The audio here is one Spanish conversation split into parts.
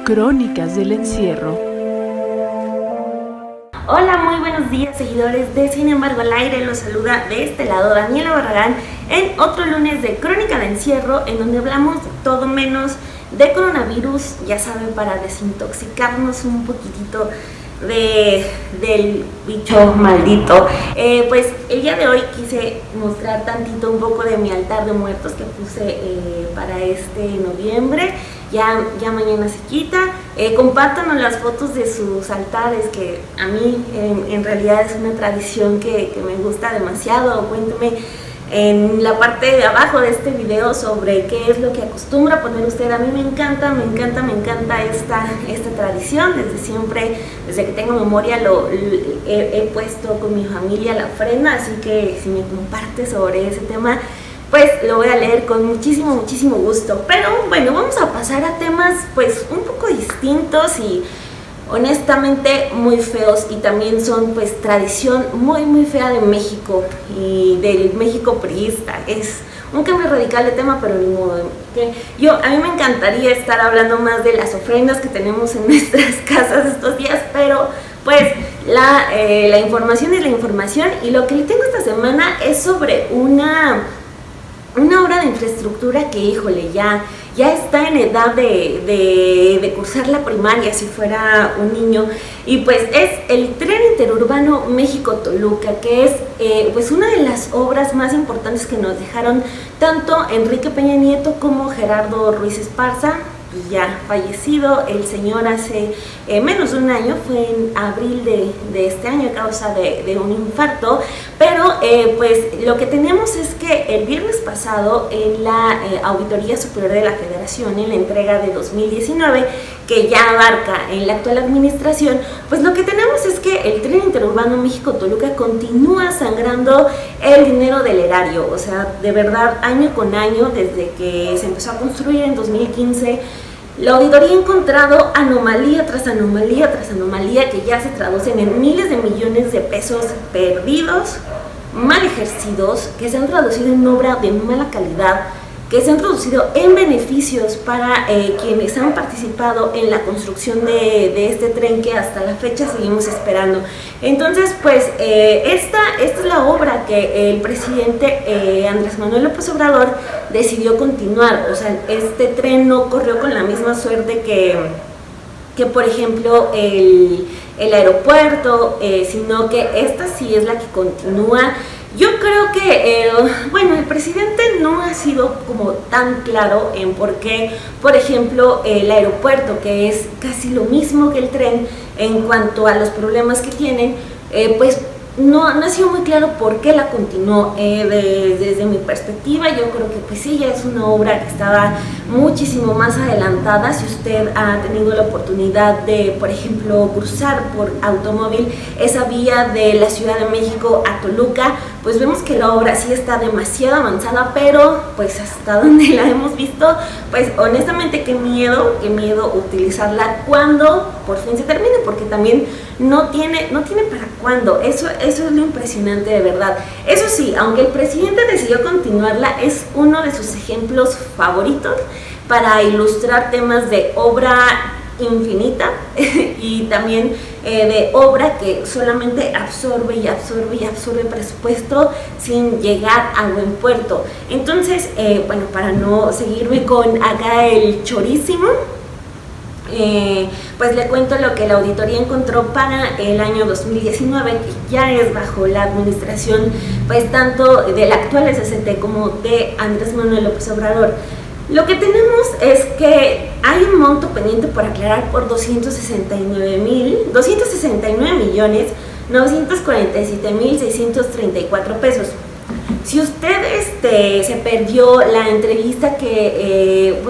Crónicas del Encierro. Hola, muy buenos días, seguidores de Sin embargo al aire. Los saluda de este lado Daniela Barragán en otro lunes de Crónica de Encierro, en donde hablamos de todo menos de coronavirus, ya saben, para desintoxicarnos un poquitito del bicho maldito. Pues el día de hoy quise mostrar tantito un poco de mi altar de muertos que puse para este noviembre. Ya mañana se quita. Compártanos las fotos de sus altares, que a mí en realidad es una tradición que me gusta demasiado. Cuénteme en la parte de abajo de este video sobre qué es lo que acostumbra poner usted. A mí me encanta esta tradición. Desde siempre, desde que tengo memoria, he puesto con mi familia la ofrenda, así que si me comparte sobre ese tema, pues lo voy a leer con muchísimo gusto. Pero bueno, vamos a pasar a temas pues un poco distintos y honestamente muy feos, y también son pues tradición muy fea de México y del México priista. Es un cambio radical de tema, pero ni modo. A mí me encantaría estar hablando más de las ofrendas que tenemos en nuestras casas estos días, pero pues la información es la información, y lo que le tengo esta semana es sobre una obra de infraestructura que, híjole, ya está en edad de cursar la primaria si fuera un niño, y pues es el Tren Interurbano México-Toluca, que es pues una de las obras más importantes que nos dejaron tanto Enrique Peña Nieto como Gerardo Ruiz Esparza, ya fallecido el señor hace menos de un año. Fue en abril de este año a causa de un infarto. Pero pues lo que tenemos es que el viernes pasado, en la Auditoría Superior de la Federación, en la entrega de 2019, que ya abarca en la actual administración, pues lo que tenemos es que el Tren Interurbano México-Toluca continúa sangrando el dinero del erario. O sea, de verdad, año con año, desde que se empezó a construir en 2015, la auditoría ha encontrado anomalía tras anomalía tras anomalía, que ya se traducen en miles de millones de pesos perdidos, mal ejercidos, que se han traducido en obra de mala calidad, que se han traducido en beneficios para quienes han participado en la construcción de este tren, que hasta la fecha seguimos esperando. Entonces, pues esta es la obra que el presidente Andrés Manuel López Obrador decidió continuar. O sea, este tren no corrió con la misma suerte que por ejemplo el aeropuerto, sino que esta sí es la que continúa. Yo creo que, bueno, el presidente no ha sido como tan claro en por qué, por ejemplo, el aeropuerto, que es casi lo mismo que el tren en cuanto a los problemas que tienen, pues no ha sido muy claro por qué la continuó. Desde mi perspectiva, yo creo que pues sí, ya es una obra que estaba muchísimo más adelantada. Si usted ha tenido la oportunidad de, por ejemplo, cruzar por automóvil esa vía de la Ciudad de México a Toluca, pues vemos que la obra sí está demasiado avanzada, pero pues hasta donde la hemos visto, pues honestamente qué miedo utilizarla cuando por fin se termine, porque también no tiene para cuándo. Eso es lo impresionante, de verdad. Eso sí, aunque el presidente decidió continuarla, es uno de sus ejemplos favoritos para ilustrar temas de obra infinita y también de obra que solamente absorbe presupuesto sin llegar a buen puerto. Entonces, bueno, para no seguirme con acá el chorísimo, pues le cuento lo que la auditoría encontró para el año 2019, que ya es bajo la administración pues tanto del actual SCT como de Andrés Manuel López Obrador. Lo que tenemos es que hay un monto pendiente por aclarar por 269.947.634 pesos. Si usted se perdió la entrevista el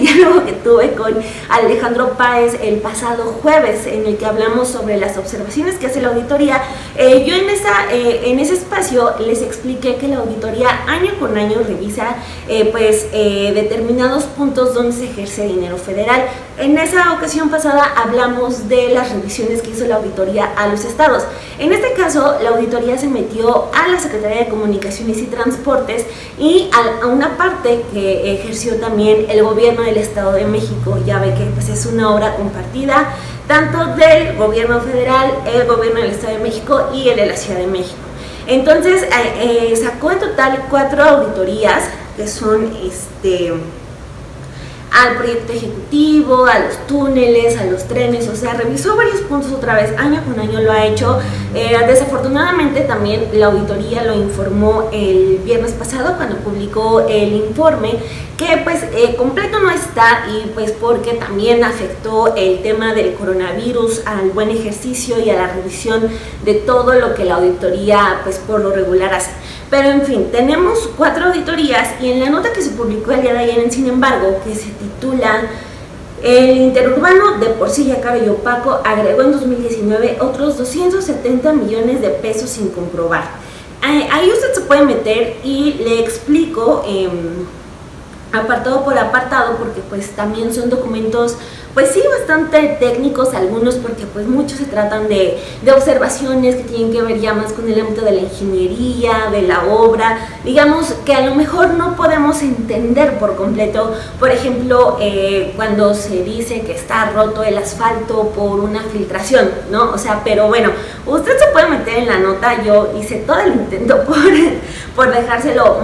diálogo que tuve con Alejandro Páez el pasado jueves, en el que hablamos sobre las observaciones que hace la auditoría, yo en ese espacio les expliqué que la auditoría año con año revisa determinados puntos donde se ejerce dinero federal. En esa ocasión pasada hablamos de las revisiones que hizo la auditoría a los estados. En este caso, la auditoría se metió a la Secretaría de Comunicación Comunicaciones y Transportes, y a una parte que ejerció también el gobierno del Estado de México. Ya ve que pues es una obra compartida, tanto del gobierno federal, el gobierno del Estado de México y el de la Ciudad de México. Entonces sacó en total 4 auditorías, que son al proyecto ejecutivo, a los túneles, a los trenes, o sea, revisó varios puntos otra vez, año con año lo ha hecho. Desafortunadamente también la auditoría lo informó el viernes pasado cuando publicó el informe, que pues completo no está, y pues porque también afectó el tema del coronavirus al buen ejercicio y a la revisión de todo lo que la auditoría pues por lo regular hace. Pero en fin, tenemos 4 auditorías, y en la nota que se publicó el día de ayer en Sin Embargo, que se titula "El interurbano de por sí ya caro y opaco agregó en 2019 otros 270 millones de pesos sin comprobar". Ahí usted se puede meter y le explico apartado por apartado, porque pues también son documentos pues sí bastante técnicos algunos, porque pues muchos se tratan de observaciones que tienen que ver ya más con el ámbito de la ingeniería, de la obra, digamos que a lo mejor no podemos entender por completo. Por ejemplo, cuando se dice que está roto el asfalto por una filtración, ¿no? O sea, pero bueno, usted se puede meter en la nota, yo hice todo el intento por dejárselo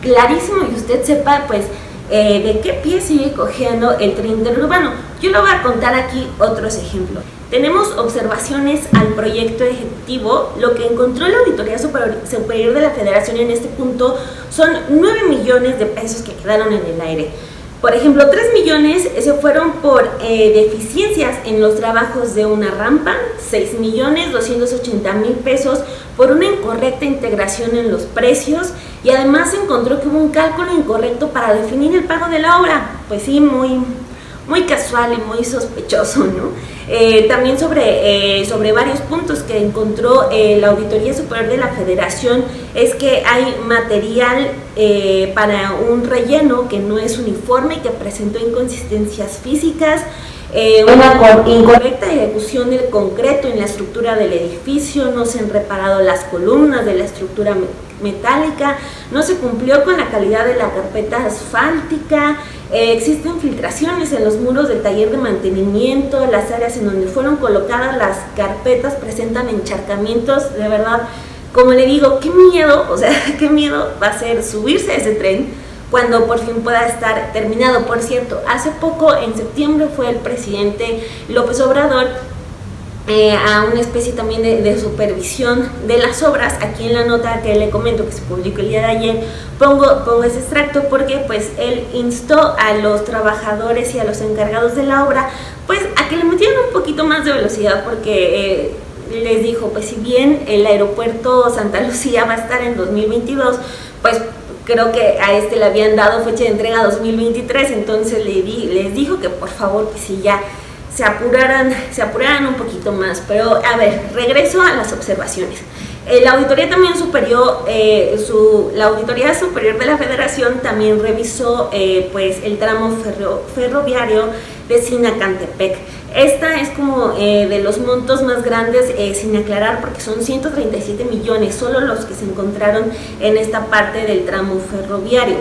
clarísimo y usted sepa pues de qué pie sigue cojeando el tren interurbano. Yo le voy a contar aquí otros ejemplos. Tenemos observaciones al proyecto ejecutivo. Lo que encontró la Auditoría Superior de la Federación en este punto son 9 millones de pesos que quedaron en el aire. Por ejemplo, 3 millones se fueron por deficiencias en los trabajos de una rampa, 6 millones 280 mil pesos por una incorrecta integración en los precios, y además se encontró que hubo un cálculo incorrecto para definir el pago de la obra. Pues sí, muy casual y muy sospechoso, ¿no? También sobre varios puntos que encontró la Auditoría Superior de la Federación, es que hay material para un relleno que no es uniforme y que presentó inconsistencias físicas, una incorrecta ejecución del concreto en la estructura del edificio, no se han reparado las columnas de la estructura metálica, no se cumplió con la calidad de la carpeta asfáltica, existen filtraciones en los muros del taller de mantenimiento, las áreas en donde fueron colocadas las carpetas presentan encharcamientos. De verdad, como le digo, qué miedo, o sea, qué miedo va a ser subirse a ese tren cuando por fin pueda estar terminado. Por cierto, hace poco, en septiembre, fue el presidente López Obrador a una especie también de supervisión de las obras. Aquí en la nota que le comento que se publicó el día de ayer pongo ese extracto, porque pues él instó a los trabajadores y a los encargados de la obra pues a que le metieran un poquito más de velocidad, porque les dijo, pues si bien el aeropuerto Santa Lucía va a estar en 2022, pues creo que a le habían dado fecha de entrega 2023, entonces les dijo que por favor que si ya se apuraran un poquito más. Pero a ver, regreso a las observaciones. La Auditoría también superior, la Auditoría Superior de la Federación también revisó pues el tramo ferroviario de Sinacantepec. Esta es como de los montos más grandes, sin aclarar, porque son 137 millones solo los que se encontraron en esta parte del tramo ferroviario.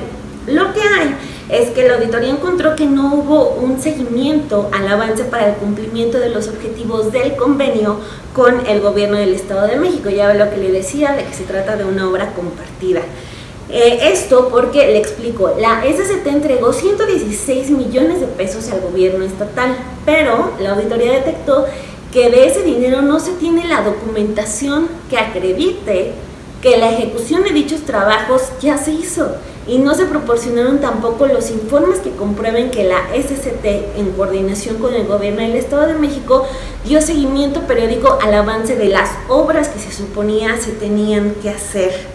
Lo que hay es que la auditoría encontró que no hubo un seguimiento al avance para el cumplimiento de los objetivos del convenio con el gobierno del Estado de México. Ya ve lo que le decía, de que se trata de una obra compartida. Esto porque, le explico, la SCT entregó 116 millones de pesos al gobierno estatal, pero la auditoría detectó que de ese dinero no se tiene la documentación que acredite que la ejecución de dichos trabajos ya se hizo, y no se proporcionaron tampoco los informes que comprueben que la SCT, en coordinación con el gobierno del Estado de México, dio seguimiento periódico al avance de las obras que se suponía se tenían que hacer.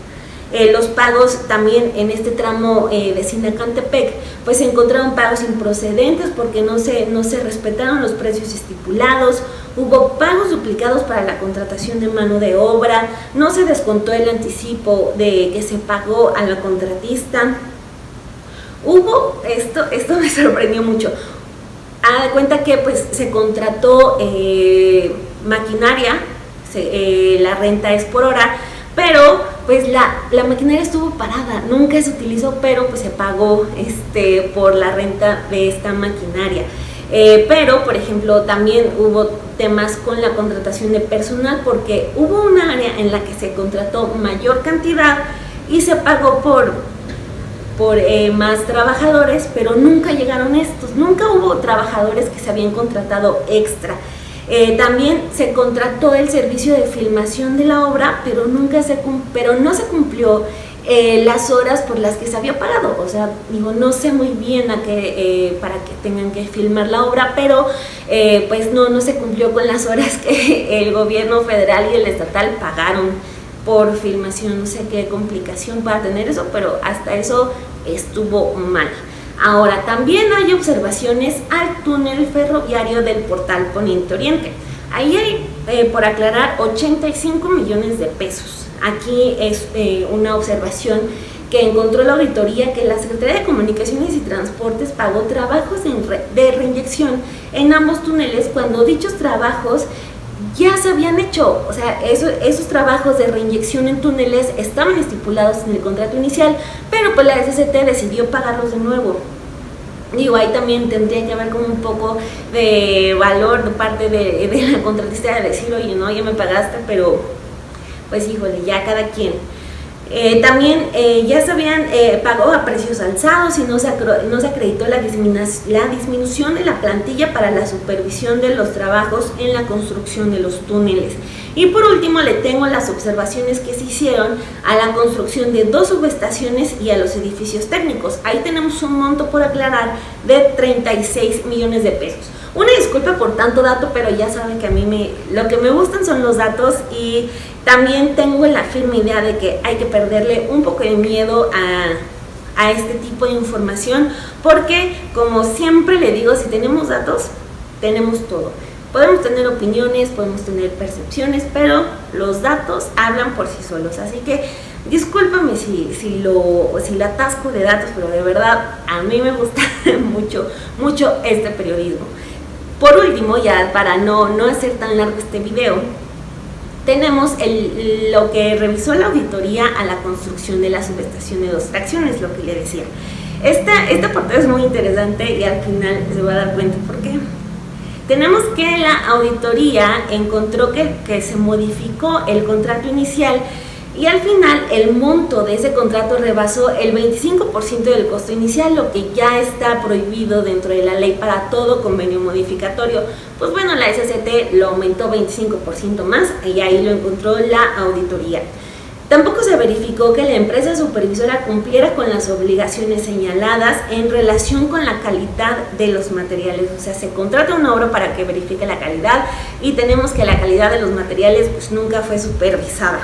Los pagos también en este tramo de Sinacantepec, pues se encontraron pagos improcedentes porque no se respetaron los precios estipulados, hubo pagos duplicados para la contratación de mano de obra, no se descontó el anticipo de que se pagó a la contratista. Hubo, esto me sorprendió mucho, de cuenta que pues se contrató maquinaria, la renta es por hora, pero pues la maquinaria estuvo parada, nunca se utilizó, pero pues se pagó por la renta de esta maquinaria. Pero, por ejemplo, también hubo temas con la contratación de personal, porque hubo un área en la que se contrató mayor cantidad y se pagó por más trabajadores, pero nunca llegaron estos, nunca hubo trabajadores que se habían contratado extra. También se contrató el servicio de filmación de la obra, pero no se cumplió las horas por las que se había pagado. O sea, digo, no sé muy bien para que tengan que filmar la obra, pero pues no se cumplió con las horas que el gobierno federal y el estatal pagaron por filmación. No sé qué complicación va a tener eso, pero hasta eso estuvo mal. Ahora, también hay observaciones al túnel ferroviario del Portal Poniente Oriente. Ahí hay, por aclarar, 85 millones de pesos. Aquí es una observación que encontró la auditoría, que la Secretaría de Comunicaciones y Transportes pagó trabajos de reinyección en ambos túneles, cuando dichos trabajos ya se habían hecho. O sea, esos trabajos de reinyección en túneles estaban estipulados en el contrato inicial, pero pues la SCT decidió pagarlos de nuevo. Digo, ahí también tendría que haber como un poco de valor de parte de la contratista, de decir, oye, no, ya me pagaste, pero pues híjole, ya cada quien. También ya se habían pagado a precios alzados y no se acreditó la disminución de la plantilla para la supervisión de los trabajos en la construcción de los túneles. Y por último, le tengo las observaciones que se hicieron a la construcción de 2 subestaciones y a los edificios técnicos. Ahí tenemos un monto por aclarar de 36 millones de pesos. Una disculpa por tanto dato, pero ya saben que a mí lo que me gustan son los datos, y también tengo la firme idea de que hay que perderle un poco de miedo a este tipo de información, porque como siempre le digo, si tenemos datos, tenemos todo. Podemos tener opiniones, podemos tener percepciones, pero los datos hablan por sí solos. Así que discúlpame si la atasco de datos, pero de verdad a mí me gusta mucho este periodismo. Por último, ya para no hacer tan largo este video, tenemos lo que revisó la auditoría a la construcción de la subestación de 2 tracciones, lo que le decía. Esta parte es muy interesante y al final se va a dar cuenta por qué. Tenemos que la auditoría encontró que se modificó el contrato inicial, y al final el monto de ese contrato rebasó el 25% del costo inicial, lo que ya está prohibido dentro de la ley para todo convenio modificatorio. Pues bueno, la SCT lo aumentó 25% más, y ahí lo encontró la auditoría. Tampoco se verificó que la empresa supervisora cumpliera con las obligaciones señaladas en relación con la calidad de los materiales. O sea, se contrata una obra para que verifique la calidad, y tenemos que la calidad de los materiales pues nunca fue supervisada.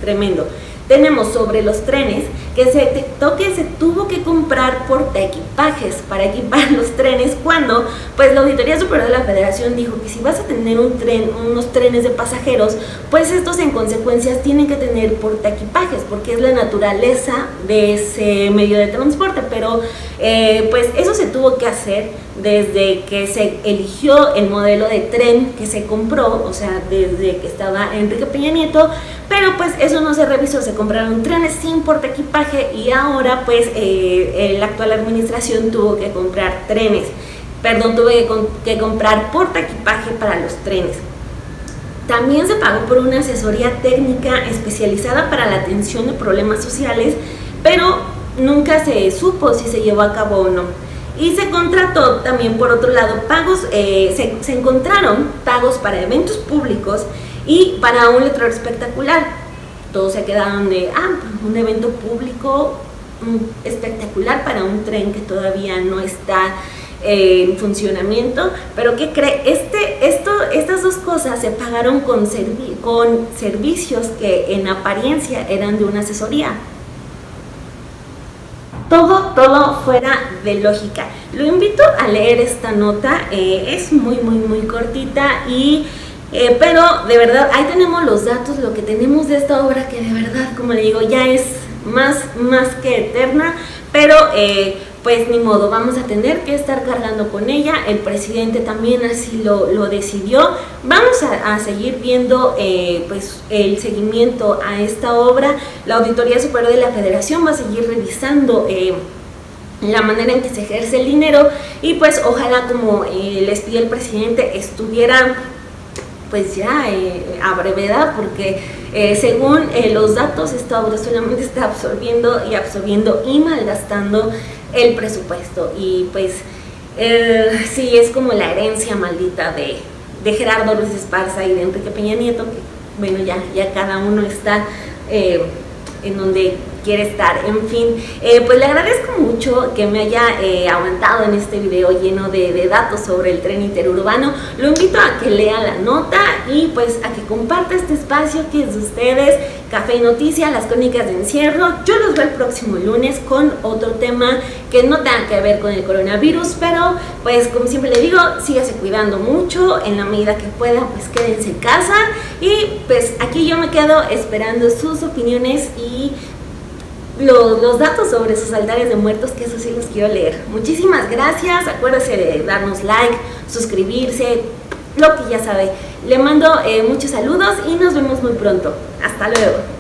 Tremendo. Tenemos sobre los trenes que se detectó que se tuvo que comprar portaequipajes para equipar los trenes, cuando pues la Auditoría Superior de la Federación dijo que si vas a tener unos trenes de pasajeros, pues estos en consecuencias tienen que tener portaequipajes, porque es la naturaleza de ese medio de transporte. Pero pues eso se tuvo que hacer desde que se eligió el modelo de tren que se compró, o sea, desde que estaba Enrique Peña Nieto, pero pues eso no se revisó. Se compraron trenes sin portaequipaje, y ahora pues la actual administración tuvo que comprar comprar portaequipaje para los trenes. También se pagó por una asesoría técnica especializada para la atención de problemas sociales, pero nunca se supo si se llevó a cabo o no. Y se contrató también, por otro lado, se encontraron pagos para eventos públicos y para un letrero espectacular. Todos se quedaron de, un evento público espectacular para un tren que todavía no está en funcionamiento. Pero ¿qué cree? Estas 2 cosas se pagaron con servicios que en apariencia eran de una asesoría. Todo fuera de lógica. Lo invito a leer esta nota, es muy cortita, pero de verdad ahí tenemos los datos, lo que tenemos de esta obra, que de verdad, como le digo, ya es más que eterna. Pero pues ni modo, vamos a tener que estar cargando con ella. El presidente también así lo decidió. Vamos a seguir viendo pues el seguimiento a esta obra. La Auditoría Superior de la Federación va a seguir revisando la manera en que se ejerce el dinero, y pues ojalá, como les pidió el presidente, estuviera pues ya a brevedad, porque según los datos, esta obra solamente está absorbiendo y malgastando el presupuesto. Y pues sí, es como la herencia maldita de Gerardo Ruiz Esparza y de Enrique Peña Nieto, que bueno, ya cada uno está en donde quiere estar. En fin, pues le agradezco mucho que me haya aguantado en este video lleno de datos sobre el tren interurbano. Lo invito a que lea la nota y pues a que comparta este espacio que es de ustedes, Café y Noticia, las crónicas de encierro. Yo los veo el próximo lunes con otro tema que no tenga que ver con el coronavirus, pero pues como siempre le digo, sígase cuidando mucho, en la medida que pueda pues quédense en casa, y pues aquí yo me quedo esperando sus opiniones y los datos sobre sus altares de muertos, que eso sí los quiero leer. Muchísimas gracias, acuérdese de darnos like, suscribirse, lo que ya sabe. Le mando muchos saludos y nos vemos muy pronto. Hasta luego.